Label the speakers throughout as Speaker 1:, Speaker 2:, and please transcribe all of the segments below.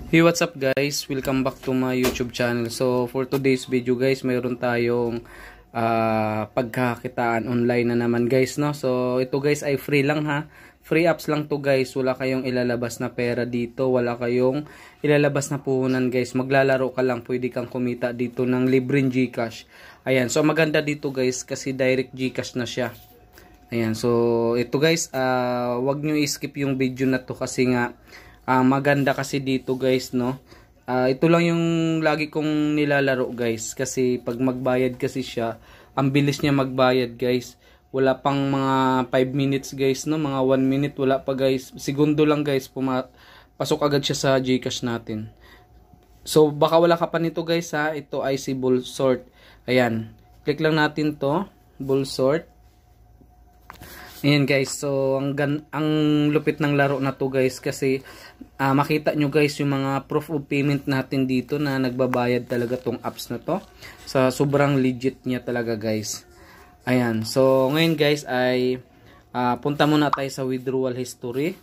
Speaker 1: Hey, what's up guys? Welcome back to my YouTube channel. So for today's video guys, mayroon tayong pagkakitaan online na naman guys, no? So ito guys ay free lang ha. Free apps lang to guys. Wala kayong ilalabas na pera dito, wala kayong ilalabas na puhunan guys. Maglalaro ka lang, pwede kang kumita dito ng libreng GCash. Ayan, so maganda dito guys kasi direct GCash na siya. Ayan, so ito guys, wag nyo i-skip yung video na to kasi nga maganda kasi dito guys, no. Ito lang yung lagi kong nilalaro guys kasi pag magbayad kasi siya, ang bilis niya magbayad guys. Wala pang mga 5 minutes guys, no, mga 1 minute wala pa guys, segundo lang guys, pasok agad siya sa GCash natin. So baka wala ka pa nito guys ha, ito ay si Bullsort. Ayan, click lang natin to, Bullsort. Ayan guys, so ang lupit ng laro na to guys kasi makita nyo guys yung mga proof of payment natin dito na nagbabayad talaga tong apps na to. So sobrang legit niya talaga guys. Ayan, so ngayon guys ay punta muna tayo sa withdrawal history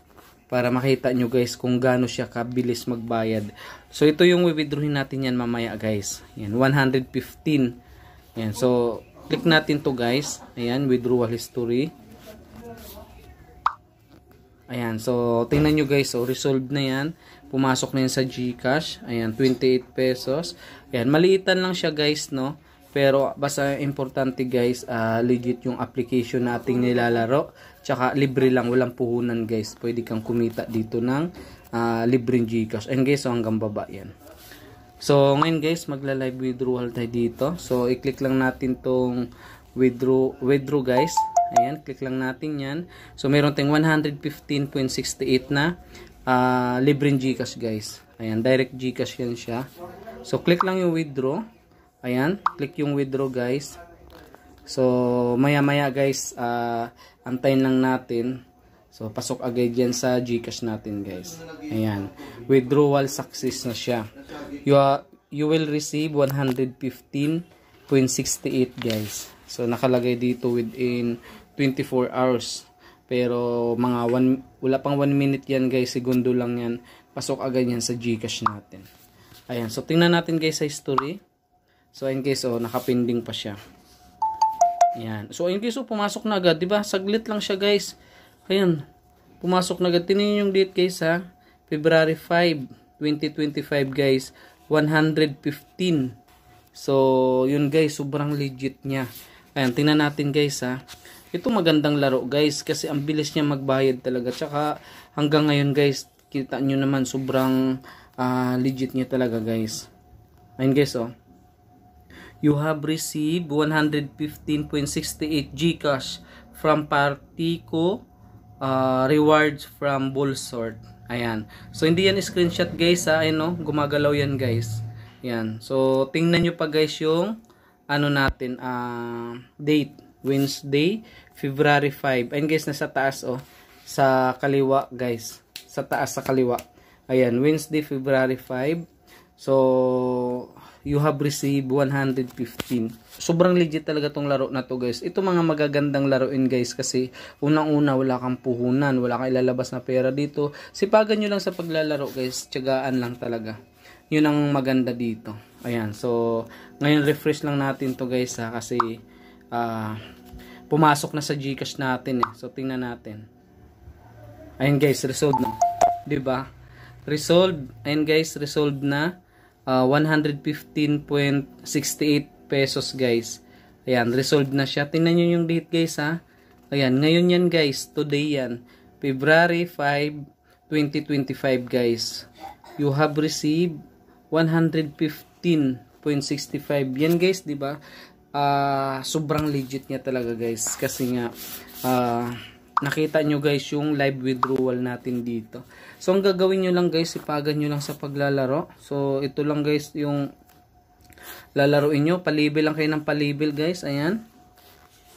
Speaker 1: para makita nyo guys kung gaano siya kabilis magbayad. So ito yung withdrawin natin yan mamaya guys. Ayan, 115. Ayan, so click natin to guys. Ayan, withdrawal history. Ayan, so tingnan nyo guys, so resolved na yan, pumasok na yan sa GCash. Ayan, 28 pesos. Ayan, maliitan lang siya guys, no, pero basta importante guys, legit yung application na ating nilalaro, tsaka libre lang, walang puhunan guys, pwede kang kumita dito ng libreng GCash. Ayan guys, so hanggang baba yan. So ngayon guys, magla-live withdrawal tayo dito, so i-click lang natin tong withdraw guys. Ayan, click lang natin yan. So, meron tayong 115.68 na libreng GCash guys. Ayan, direct GCash yan siya. So, click lang yung withdraw. Ayan, click yung withdraw guys. So, maya-maya guys, antayin lang natin. So, pasok agad yan sa GCash natin guys. Ayan, withdrawal success na siya. You will receive 115.68 guys. So nakalagay dito within 24 hours. Pero mga wala pang 1 minute yan guys, segundo lang yan. Pasok agad yan sa GCash natin. Ayan, so tingnan natin guys sa history. So in case nakapending pa siya. Ayan. So in case pumasok na agad, 'di ba? Saglit lang siya guys. Ayan. Pumasok na agad. Tingnan yung date guys ha. February 5, 2025 guys. 115. So yun guys, sobrang legit niya. Ayan, tingnan natin guys ha. Ito magandang laro guys kasi ang bilis niya magbayad talaga. Tsaka hanggang ngayon guys, kita nyo naman sobrang legit niya talaga guys. Ayan guys You have received 115.68 GCash from Partico rewards from Bullsort. Ayan. So hindi yan screenshot guys ha. Ayan gumagalaw yan guys. Ayan. So tingnan nyo pa guys yung natin, date, Wednesday, February 5. Ayun guys, nasa taas sa kaliwa guys, sa taas sa kaliwa. Ayan, Wednesday, February 5. So you have received 115. Sobrang legit talaga tong laro na to guys. Ito mga magagandang laruin guys kasi unang-una wala kang puhunan, wala kang ilalabas na pera dito. Sipagan nyo lang sa paglalaro guys, tiyagaan lang talaga. Yun ang maganda dito. Ayan, so ngayon refresh lang natin to guys ha, kasi pumasok na sa GCash natin So tingnan natin. Ayan guys, resolved na. 'Di ba? Resolved. Ayan guys, resolved na. 115.68 pesos guys. Ayan, resolved na siya. Tingnan niyo yung date guys ha. Ayan, ngayon yan guys, today yan. February 5, 2025 guys. You have received 115.65. Yan guys, 'di ba? Sobrang legit niya talaga guys kasi nga nakita nyo guys yung live withdrawal natin dito. So ang gagawin nyo lang guys, ipagan nyo lang sa paglalaro. So ito lang guys yung lalaruin nyo. Palibel lang kayo ng palibel guys. Ayan.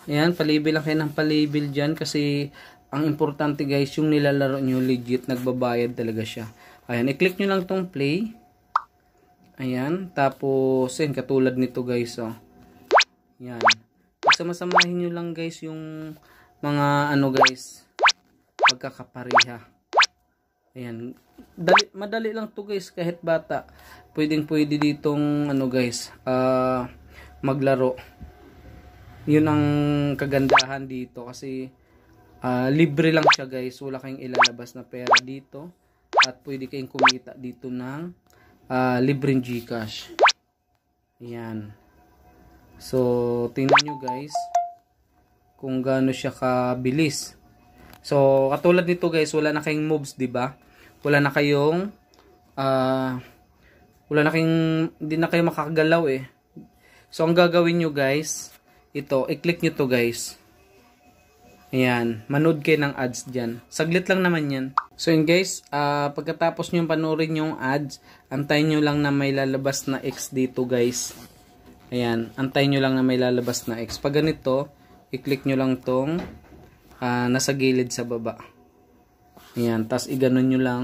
Speaker 1: Ayan, palibel lang kayo ng palibel dyan kasi ang importante guys yung nilalaro nyo legit, nagbabayad talaga siya. Ayan, i-click nyo lang tong play. Ayan, tapos yun, katulad nito guys Ayan. Basta masamahin nyo lang guys yung mga guys, pagkakapareha. Ayan. Madali lang to guys, kahit bata. Pwede ditong ano guys, maglaro. Yun ang kagandahan dito kasi libre lang siya guys. Wala kayong ilalabas na pera dito. At pwede kayong kumita dito ng libreng GCash. Ayan. So, tingnan nyo guys kung gaano siya kabilis. So, katulad nito guys, wala na kayong moves, 'di ba? Wala na kayong hindi na kayo makakagalaw eh. So, ang gagawin nyo guys, ito, i-click nyo to guys. Ayan, manood kayo ng ads dyan. Saglit lang naman yan. So, yun guys, pagkatapos nyo panoorin yung ads, antayin nyo lang na may lalabas na X dito guys. Ayan, antayin nyo lang na may lalabas na X. Pag ganito, i-click nyo lang tong nasa gilid sa baba. Ayan, tas iganon nyo lang.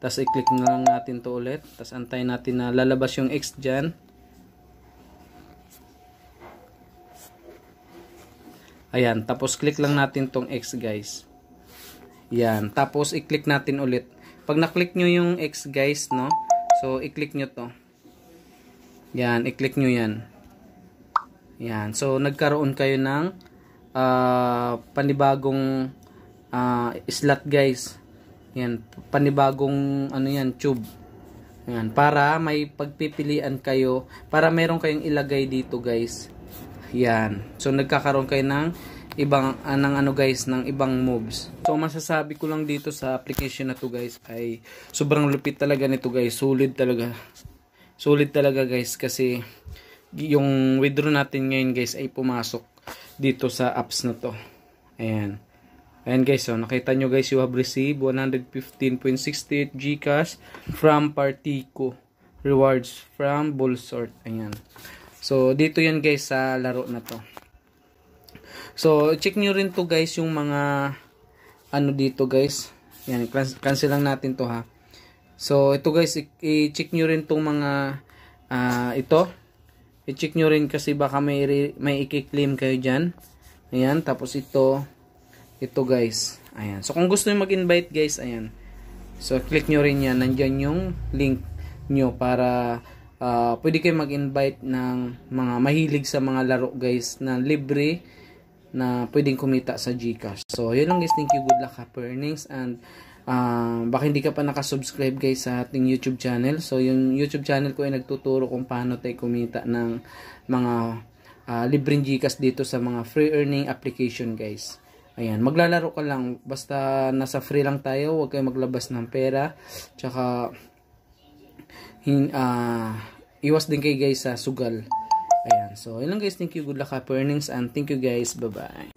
Speaker 1: Tas i-click nyo lang natin to ulit. Tas antayin natin na lalabas yung X dyan. Ayan, tapos click lang natin tong X guys. Ayan, tapos i-click natin ulit. Pag na-click nyo yung X guys, no? So, i-click nyo to. Ayan, i-click nyo yan. Ayan, so nagkaroon kayo ng panibagong slot guys. Ayan, panibagong ano yan, tube. Ayan, para may pagpipilian kayo, para meron kayong ilagay dito guys. Ayan, so nagkakaroon kayo ng ibang ng ibang moves. So masasabi ko lang dito sa application na to guys ay sobrang lupit talaga nito guys. Solid talaga guys, kasi yung withdraw natin ngayon guys ay pumasok dito sa apps na to. Ayan guys, so nakita nyo guys, you have received 115.68 GCash from Partico rewards from Bullsort. Ayan, so dito yan guys sa laro na to. So check nyo rin to guys yung mga ano dito guys. Ayan, cancel lang natin to ha. So ito guys, i-check nyo rin tong mga ito. I-check nyo rin kasi baka may i-claim kayo dyan. Ayan, tapos ito guys. Ayan, so kung gusto nyo mag-invite guys, ayan. So click nyo rin yan. Nandyan yung link nyo para pwede kayo mag-invite ng mga mahilig sa mga laro guys na libre na pwedeng kumita sa GCash. So yun lang guys, thank you, good luck, happy earnings, and baka hindi ka pa nakasubscribe guys sa ating YouTube channel. So yung YouTube channel ko ay nagtuturo kung paano tayo kumita ng mga libreng GCash dito sa mga free earning application guys. Ayan, maglalaro ka lang, basta nasa free lang tayo, huwag kayo maglabas ng pera, tsaka iwas din kayo guys sa sugal. Ayan, so yun lang guys, thank you, good luck, happy earnings, and thank you guys, bye bye.